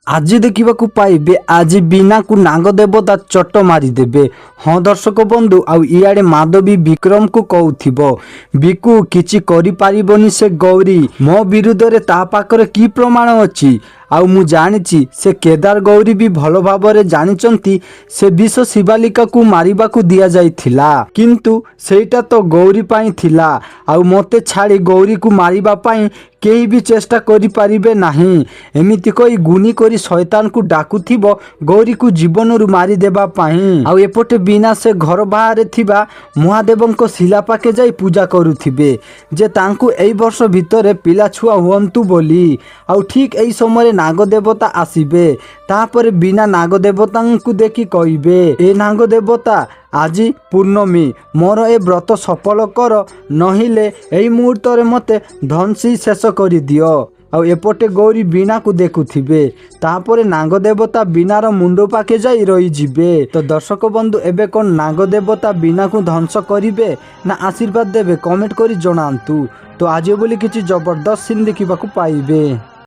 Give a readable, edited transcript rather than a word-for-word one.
आज देखा पाइबे आज बीना को नाग देवता चट मारिदेवे। हाँ दर्शक बंधु आउ इे माधवी विक्रम को कहूथिबो बिकु किछि करि पारिबोनी से गौरी मो विरुद्ध रे ता पाखरे की प्रमाण अछि। आउ मु जानिछि से केदार गौरी भी भलो भाबरे जानिचंती से विष शिवालिका को मारिबा को दिया जाइथिला किंतु सेटा तो गौरी पाई थिला। आउ मते छाड़ी गौरी को मारिबा पाई केही भी चेष्टा करि पारिबे नाही। एमिति कोई गुनी करी शैतान को डाकुथिबो गौरी को जीवन रु मारी देबा पाई। आउ एपटे बिना से घर बाहर थिबा महादेव को शिला पाके जाई पूजा करुथिबे जे तांकु एई वर्ष भितरे पिला छुआ हुअंतु बोली। आउ ठीक एई समय नागदेवता आसीबे तापर बिना नागदेवता को देखि कहिबे ए नागदेवता आज पूर्णमी मोर ए व्रत सफल कर नहिले एई मुहूर्त रे मते धनसी शेष करि दियो। आउ एपटे गौरी बीना को देखुथिबे तापर नागदेवता बीनार मुंडो पाके जाई रही जिबे। तो दर्शक बंधु एबे कोन नागदेवता बीना को ध्वंस करिवे ना आशीर्वाद देबे कमेंट करी जणांतु। तो आज बोली किछि जबरदस्त सीन देखिबाकू पाइबे।